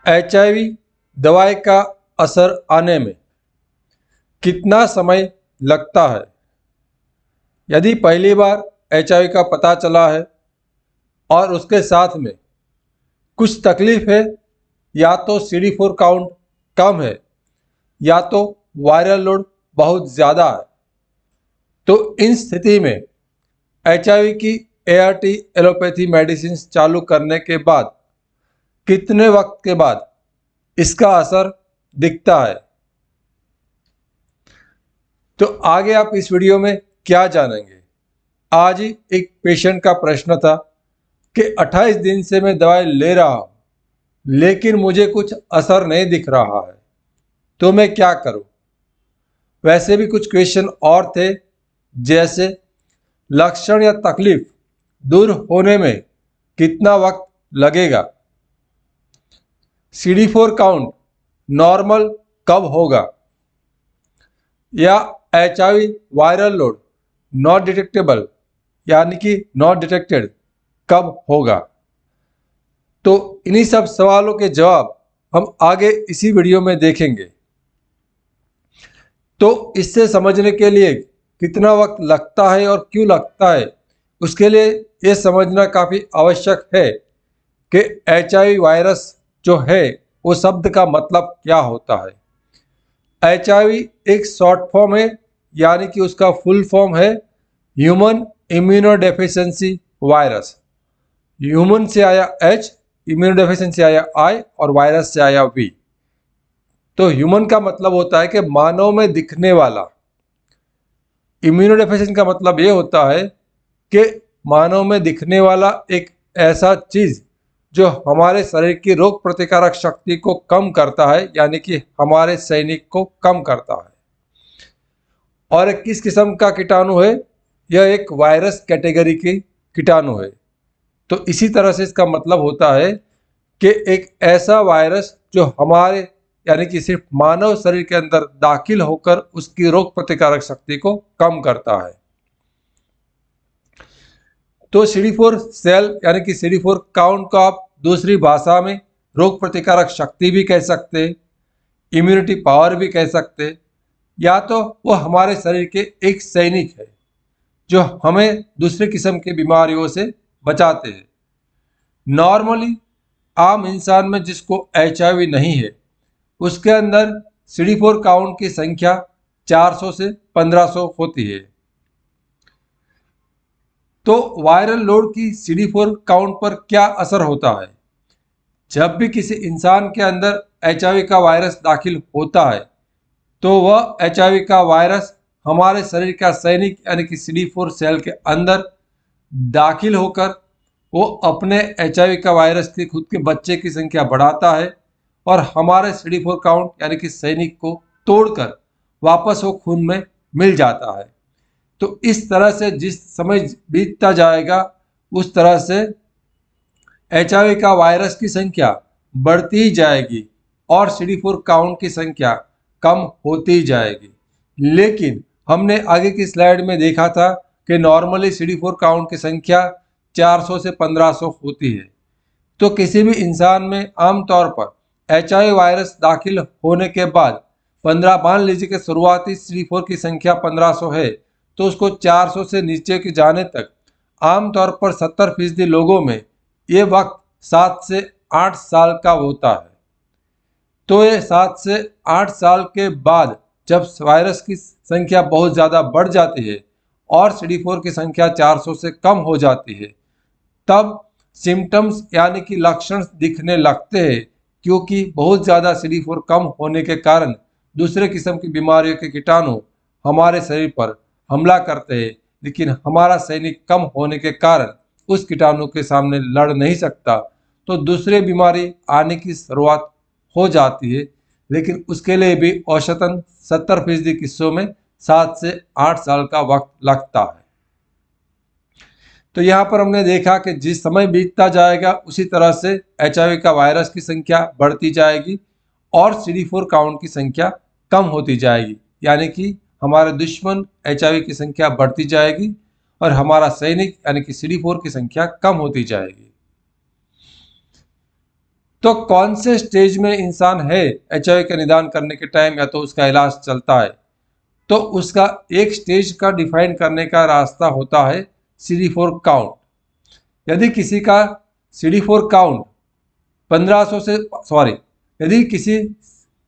HIV दवाई का असर आने में कितना समय लगता है? यदि पहली बार HIV का पता चला है और उसके साथ में कुछ तकलीफ है, या तो CD4 काउंट कम है या तो वायरल लोड बहुत ज़्यादा है, तो इन स्थिति में HIV की ART एलोपैथी मेडिसिन चालू करने के बाद कितने वक्त के बाद इसका असर दिखता है? तो आगे आप इस वीडियो में क्या जानेंगे। आज ही एक पेशेंट का प्रश्न था कि 28 दिन से मैं दवाई ले रहा हूं, लेकिन मुझे कुछ असर नहीं दिख रहा है, तो मैं क्या करूं। वैसे भी कुछ क्वेश्चन और थे, जैसे लक्षण या तकलीफ दूर होने में कितना वक्त लगेगा, CD4 काउंट नॉर्मल कब होगा, या HIV viral load not detectable यानी कि नॉट डिटेक्टेड कब होगा। तो इन्हीं सब सवालों के जवाब हम आगे इसी वीडियो में देखेंगे। तो इससे समझने के लिए कितना वक्त लगता है और क्यों लगता है, उसके लिए ये समझना काफ़ी आवश्यक है कि HIV वायरस जो है वो शब्द का मतलब क्या होता है। HIV एक शॉर्ट फॉर्म है, यानी कि उसका फुल फॉर्म है ह्यूमन इम्यूनोडेफिशिएंसी वायरस। ह्यूमन से आया H, इम्यूनोडेफिशिएंसी आया I और वायरस से आया V। तो ह्यूमन का मतलब होता है कि मानव में दिखने वाला। इम्यूनोडेफिशिएंसी का मतलब ये होता है कि मानव में दिखने वाला एक ऐसा चीज़ जो हमारे शरीर की रोग प्रतिकारक शक्ति को कम करता है, यानी कि हमारे सैनिक को कम करता है। और किस किस्म का कीटाणु है, यह एक वायरस कैटेगरी की कीटाणु है। तो इसी तरह से इसका मतलब होता है कि एक ऐसा वायरस जो हमारे यानी कि सिर्फ मानव शरीर के अंदर दाखिल होकर उसकी रोग प्रतिकारक शक्ति को कम करता है। तो CD4 सेल यानी कि CD4 काउंट को आप दूसरी भाषा में रोग प्रतिकारक शक्ति भी कह सकते, इम्यूनिटी पावर भी कह सकते, या तो वो हमारे शरीर के एक सैनिक है जो हमें दूसरे किस्म की बीमारियों से बचाते हैं। नॉर्मली आम इंसान में जिसको HIV नहीं है, उसके अंदर CD4 काउंट की संख्या 400 से 1500 होती है। तो वायरल लोड की CD4 काउंट पर क्या असर होता है? जब भी किसी इंसान के अंदर HIV का वायरस दाखिल होता है, तो वह HIV का वायरस हमारे शरीर का सैनिक यानी कि CD4 सेल के अंदर दाखिल होकर वो अपने HIV का वायरस के खुद के बच्चे की संख्या बढ़ाता है और हमारे CD4 काउंट यानी कि सैनिक को तोड़कर वापस वो खून में मिल जाता है। तो इस तरह से जिस समय बीतता जाएगा, उस तरह से HIV का वायरस की संख्या बढ़ती जाएगी और CD4 काउंट की संख्या कम होती जाएगी। लेकिन हमने आगे की स्लाइड में देखा था कि नॉर्मली CD4 काउंट की संख्या 400 से 1500 होती है। तो किसी भी इंसान में आमतौर पर HIV वायरस दाखिल होने के बाद 15 मान लीजिए कि शुरुआती CD4 की संख्या 1500 है, तो उसको 400 से नीचे के जाने तक आमतौर पर 70% लोगों में ये वक्त 7 से 8 साल का होता है। तो ये 7 से 8 साल के बाद जब वायरस की संख्या बहुत ज़्यादा बढ़ जाती है और CD4 की संख्या 400 से कम हो जाती है, तब सिम्टम्स यानी कि लक्षण दिखने लगते हैं, क्योंकि बहुत ज़्यादा CD4 कम होने के कारण दूसरे किस्म की बीमारियों के कीटाणु हमारे शरीर पर हमला करते हैं, लेकिन हमारा सैनिक कम होने के कारण उस कीटाणु के सामने लड़ नहीं सकता, तो दूसरी बीमारी आने की शुरुआत हो जाती है। लेकिन उसके लिए भी औसतन 70% किस्सों में 7 से 8 साल का वक्त लगता है। तो यहाँ पर हमने देखा कि जिस समय बीतता जाएगा उसी तरह से HIV का वायरस की संख्या बढ़ती जाएगी और CD4 काउंट की संख्या कम होती जाएगी, यानी कि हमारे दुश्मन HIV की संख्या बढ़ती जाएगी और हमारा सैनिक यानी कि CD4 की संख्या कम होती जाएगी। तो कौन से स्टेज में इंसान है एचआईवी का निदान करने के टाइम या तो उसका इलाज चलता है, तो उसका एक स्टेज का डिफाइन करने का रास्ता होता है CD4 काउंट। यदि किसी का CD4 काउंट 1500 से यदि किसी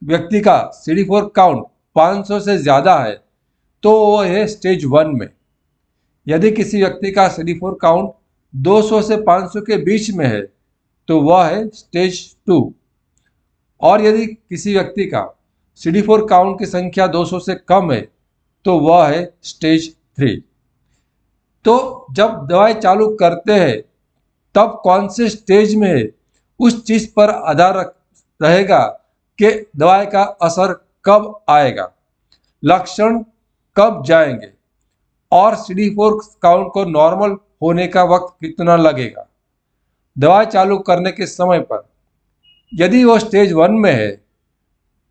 व्यक्ति का CD4 काउंट 500 से ज़्यादा है तो वो है स्टेज 1 में। यदि किसी व्यक्ति का CD4 काउंट 200 से 500 के बीच में है तो वह है स्टेज 2। और यदि किसी व्यक्ति का CD4 काउंट की संख्या 200 से कम है तो वह है स्टेज 3। तो जब दवाई चालू करते हैं तब कौन से स्टेज में है उस चीज़ पर आधार रहेगा कि दवाई का असर कब आएगा, लक्षण कब जाएंगे और CD4 काउंट को नॉर्मल होने का वक्त कितना लगेगा। दवाई चालू करने के समय पर यदि वो स्टेज 1 में है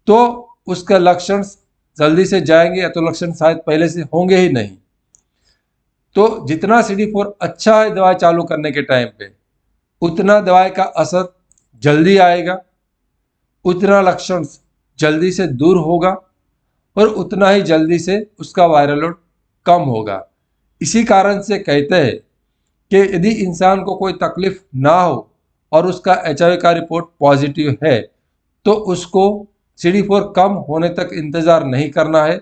तो उसका लक्षण जल्दी से जाएंगे या तो लक्षण शायद पहले से होंगे ही नहीं। तो जितना CD4 अच्छा है दवाई चालू करने के टाइम पे उतना दवाई का असर जल्दी आएगा, उतना लक्षण जल्दी से दूर होगा और उतना ही जल्दी से उसका वायरल लोड कम होगा। इसी कारण से कहते हैं कि यदि इंसान को कोई तकलीफ ना हो और उसका एचआईवी का रिपोर्ट पॉजिटिव है तो उसको CD4 कम होने तक इंतज़ार नहीं करना है,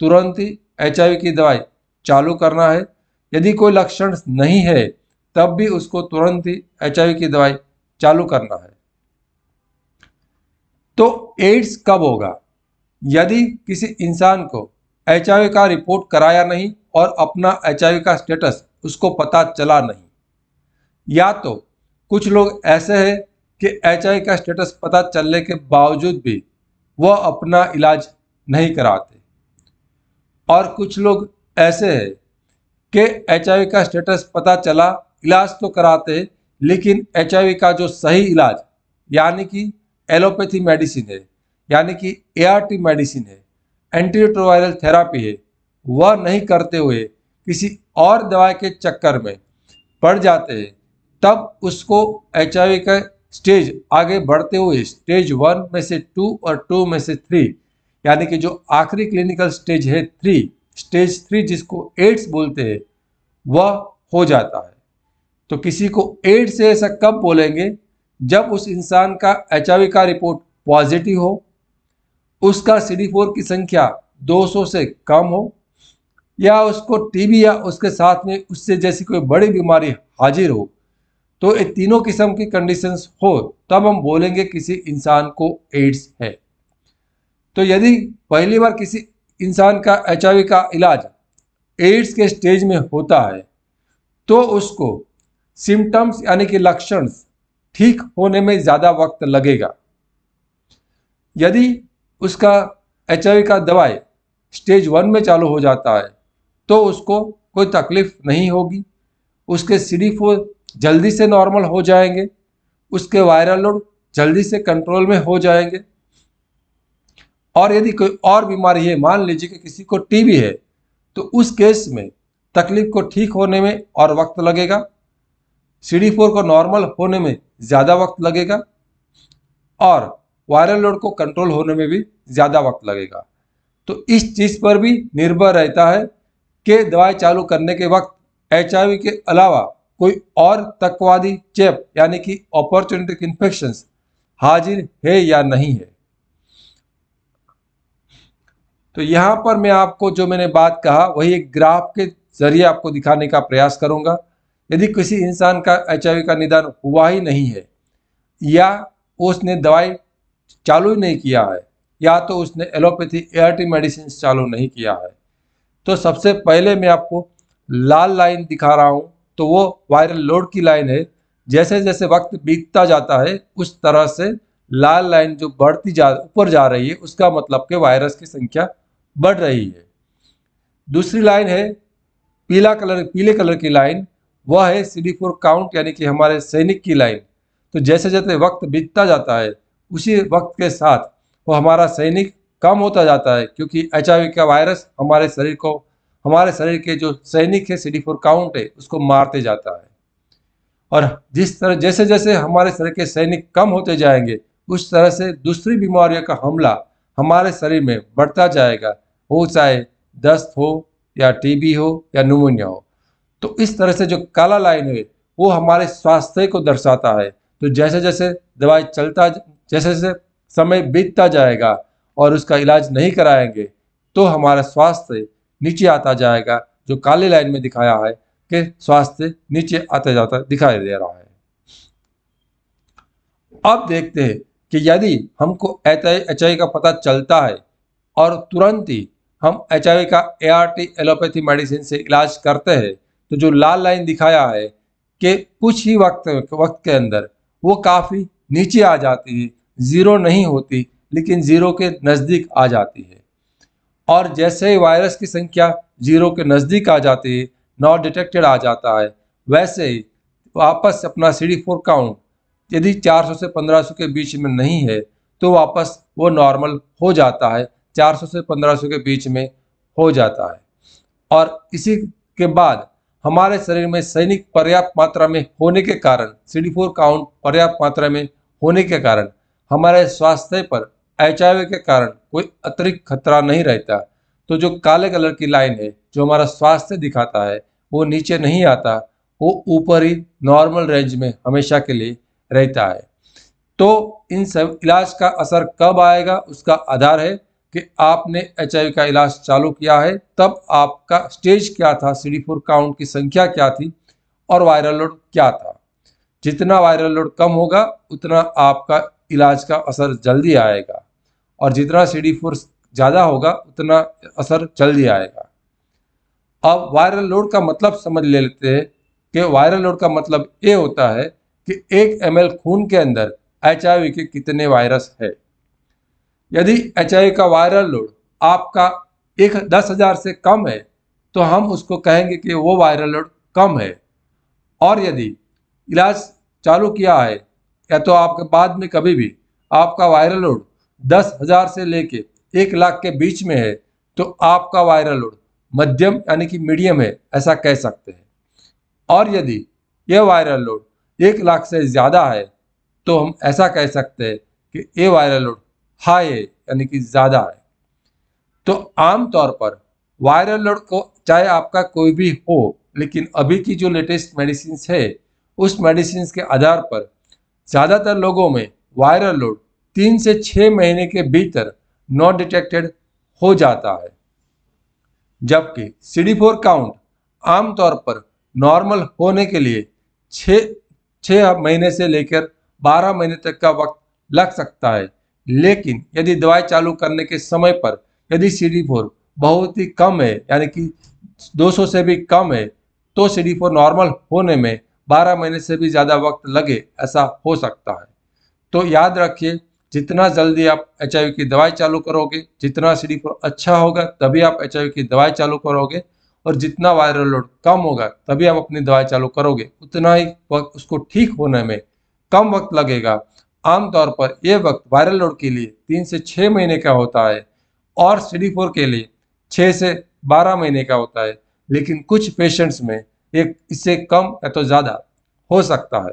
तुरंत ही एचआईवी की दवाई चालू करना है। यदि कोई लक्षण नहीं है तब भी उसको तुरंत ही एचआईवी की दवाई चालू करना है। तो एड्स कब होगा? यदि किसी इंसान को एचआईवी का रिपोर्ट कराया नहीं और अपना एचआईवी का स्टेटस उसको पता चला नहीं, या तो कुछ लोग ऐसे हैं कि एचआईवी का स्टेटस पता चलने के बावजूद भी वह अपना इलाज नहीं कराते, और कुछ लोग ऐसे हैं कि एचआईवी का स्टेटस पता चला, इलाज तो कराते हैं लेकिन एचआईवी का जो सही इलाज यानी कि एलोपैथी मेडिसिन है, यानी कि ART मेडिसिन है, एंटीरिट्रोवायरल थेरापी है, वह नहीं करते हुए किसी और दवाई के चक्कर में पड़ जाते हैं, तब उसको एचआईवी का स्टेज आगे बढ़ते हुए स्टेज 1 में से 2 और 2 में से 3 यानी कि जो आखिरी क्लिनिकल स्टेज है 3, स्टेज 3 जिसको एड्स बोलते हैं, वह हो जाता है। तो किसी को एड्स से ऐसा कब बोलेंगे? जब उस इंसान का एचआईवी का रिपोर्ट पॉजिटिव हो, उसका CD4 की संख्या 200 से कम हो, या उसको टीबी या उसके साथ में उससे जैसी कोई बड़ी बीमारी हाजिर हो। तो ये तीनों किस्म की कंडीशंस हो तब हम बोलेंगे किसी इंसान को एड्स है। तो यदि पहली बार किसी इंसान का एचआईवी का इलाज एड्स के स्टेज में होता है तो उसको सिम्टम्स यानी कि लक्षण ठीक होने में ज़्यादा वक्त लगेगा। यदि उसका एचआईवी का दवाई स्टेज 1 में चालू हो जाता है तो उसको कोई तकलीफ नहीं होगी, उसके CD4 जल्दी से नॉर्मल हो जाएंगे, उसके वायरल लोड जल्दी से कंट्रोल में हो जाएंगे। और यदि कोई और बीमारी है, मान लीजिए कि किसी को टीबी है, तो उस केस में तकलीफ को ठीक होने में और वक्त लगेगा, CD4 को नॉर्मल होने में ज़्यादा वक्त लगेगा और वायरल लोड को कंट्रोल होने में भी ज़्यादा वक्त लगेगा। तो इस चीज़ पर भी निर्भर रहता है कि दवाई चालू करने के वक्त एचआईवी के अलावा कोई और तकवादी चेप यानी कि अपॉर्चुनिटिक इन्फेक्शंस हाजिर है या नहीं है। तो यहाँ पर मैं आपको जो मैंने बात कहा वही एक ग्राफ के जरिए आपको दिखाने का प्रयास करूँगा। यदि किसी इंसान का एचआईवी का निदान हुआ ही नहीं है, या उसने दवाई चालू ही नहीं किया है, या तो उसने एलोपैथी ART मेडिसिन चालू नहीं किया है, तो सबसे पहले मैं आपको लाल लाइन दिखा रहा हूँ, तो वो वायरल लोड की लाइन है। जैसे जैसे वक्त बीतता जाता है उस तरह से लाल लाइन जो ऊपर जा रही है उसका मतलब कि वायरस की संख्या बढ़ रही है। दूसरी लाइन है पीले कलर की लाइन, वह है CD4 काउंट यानी कि हमारे सैनिक की लाइन। तो जैसे जैसे वक्त बीतता जाता है उसी वक्त के साथ वो हमारा सैनिक कम होता जाता है, क्योंकि एचआईवी का वायरस हमारे शरीर के जो सैनिक है CD4 काउंट है उसको मारते जाता है। और जिस तरह जैसे जैसे हमारे शरीर के सैनिक कम होते जाएंगे, उस तरह से दूसरी बीमारियों का हमला हमारे शरीर में बढ़ता जाएगा, हो चाहे दस्त हो या टीबी हो या न्यूमोनिया हो। तो इस तरह से जो काला लाइन है वो हमारे स्वास्थ्य को दर्शाता है। तो जैसे जैसे दवाई जैसे जैसे समय बीतता जाएगा और उसका इलाज नहीं कराएंगे तो हमारा स्वास्थ्य नीचे आता जाएगा, जो काली लाइन में दिखाया है कि स्वास्थ्य नीचे आता जाता दिखाई दे रहा है। अब देखते हैं कि यदि हमको एचआईवी का पता चलता है और तुरंत ही हम एचआईवी का एआरटी एलोपैथी मेडिसिन से इलाज करते हैं, तो जो लाल लाइन दिखाया है कि कुछ ही वक्त के अंदर वो काफ़ी नीचे आ जाती है, ज़ीरो नहीं होती लेकिन ज़ीरो के नज़दीक आ जाती है। और जैसे ही वायरस की संख्या ज़ीरो के नज़दीक आ जाती है, नॉट डिटेक्टेड आ जाता है, वैसे ही वापस अपना CD4 काउंट यदि 400 से 1500 के बीच में नहीं है तो वापस वो नॉर्मल हो जाता है, 400 से 1500 के बीच में हो जाता है। और इसी के बाद हमारे शरीर में सैनिक पर्याप्त मात्रा में होने के कारण, CD4 काउंट पर्याप्त मात्रा में होने के कारण हमारे स्वास्थ्य पर एचआईवी के कारण कोई अतिरिक्त खतरा नहीं रहता। तो जो काले कलर की लाइन है जो हमारा स्वास्थ्य दिखाता है वो नीचे नहीं आता, वो ऊपर ही नॉर्मल रेंज में हमेशा के लिए रहता है। तो इन सब इलाज का असर कब आएगा उसका आधार है कि आपने एचआईवी का इलाज चालू किया है, तब आपका स्टेज क्या था, CD4 काउंट की संख्या क्या थी और वायरल लोड क्या था। जितना वायरल लोड कम होगा उतना आपका इलाज का असर जल्दी आएगा और जितना CD4 ज़्यादा होगा उतना असर जल्दी आएगा। अब वायरल लोड का मतलब समझ लेते हैं कि वायरल लोड का मतलब ये होता है कि 1 ml खून के अंदर एचआईवी के कितने वायरस है। यदि एचआईवी का वायरल लोड आपका 10,000 से कम है तो हम उसको कहेंगे कि वो वायरल लोड कम है। और यदि इलाज चालू किया है या तो आपके बाद में कभी भी आपका वायरल लोड 10,000 से लेके 1 लाख के बीच में है तो आपका वायरल लोड मध्यम यानी कि मीडियम है, ऐसा कह सकते हैं। और यदि यह वायरल लोड 1 लाख से ज़्यादा है तो हम ऐसा कह सकते हैं कि ये वायरल लोड हाई है यानी कि ज़्यादा है। तो आमतौर पर वायरल लोड को चाहे आपका कोई भी हो, लेकिन अभी की जो लेटेस्ट मेडिसिन है उस मेडिसिन के आधार पर ज़्यादातर लोगों में वायरल लोड 3 से 6 महीने के भीतर नॉट डिटेक्टेड हो जाता है, जबकि CD4 काउंट आमतौर पर नॉर्मल होने के लिए 6 महीने से लेकर 12 महीने तक का वक्त लग सकता है। लेकिन यदि दवाई चालू करने के समय पर यदि CD4 बहुत ही कम है यानी कि 200 से भी कम है तो CD4 नॉर्मल होने में 12 महीने से भी ज़्यादा वक्त लगे, ऐसा हो सकता है। तो याद रखिए, जितना जल्दी आप एचआईवी की दवाई चालू करोगे, जितना CD4 अच्छा होगा तभी आप एचआईवी की दवाई चालू करोगे, और जितना वायरल लोड कम होगा तभी आप अपनी दवाई चालू करोगे, उतना ही वक्त उसको ठीक होने में कम वक्त लगेगा। आमतौर पर यह वक्त वायरल लोड के लिए 3 से 6 महीने का होता है और CD4 के लिए 6 से 12 महीने का होता है, लेकिन कुछ पेशेंट्स में एक इससे कम या तो ज़्यादा हो सकता है।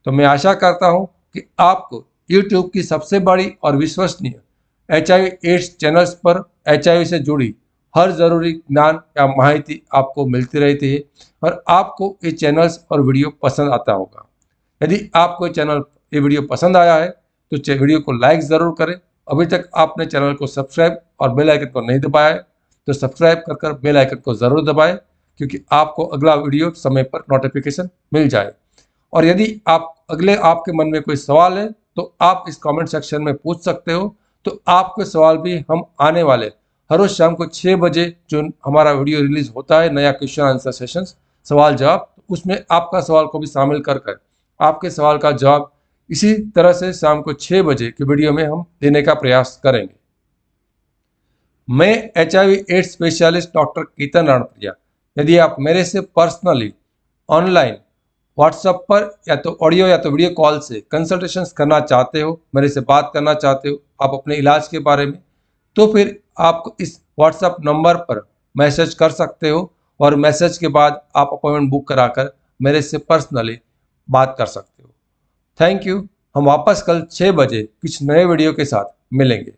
तो मैं आशा करता हूँ कि आपको YouTube की सबसे बड़ी और विश्वसनीय HIV एड्स चैनल्स पर HIV से जुड़ी हर ज़रूरी ज्ञान या माहिती आपको मिलती रहती है और आपको ये चैनल्स और वीडियो पसंद आता होगा। यदि आपको ये वीडियो पसंद आया है तो वीडियो को लाइक ज़रूर करें। अभी तक आपने चैनल को सब्सक्राइब और बेल आइकन को नहीं दबाया है तो सब्सक्राइब कर बेल आइकन को ज़रूर दबाएं, क्योंकि आपको अगला वीडियो समय पर नोटिफिकेशन मिल जाए। और यदि आपके मन में कोई सवाल है तो आप इस कमेंट सेक्शन में पूछ सकते हो। तो आपके सवाल भी हम आने वाले हर रोज शाम को 6 बजे जो हमारा वीडियो रिलीज होता है, नया क्वेश्चन आंसर सेशन सवाल जवाब, उसमें आपका सवाल को भी शामिल कर आपके सवाल का जवाब इसी तरह से शाम को 6 बजे की वीडियो में हम देने का प्रयास करेंगे। मैं HIV AIDS specialist doctor Ketan Ranpriya. यदि आप मेरे से पर्सनली ऑनलाइन व्हाट्सएप पर या तो ऑडियो या तो वीडियो कॉल से कंसल्टेशन करना चाहते हो, मेरे से बात करना चाहते हो आप अपने इलाज के बारे में, तो फिर आप इस व्हाट्सएप नंबर पर मैसेज कर सकते हो और मैसेज के बाद आप अपॉइंटमेंट बुक कराकर मेरे से पर्सनली बात कर सकते हो। Thank you. हम वापस कल 6 बजे कुछ नए वीडियो के साथ मिलेंगे।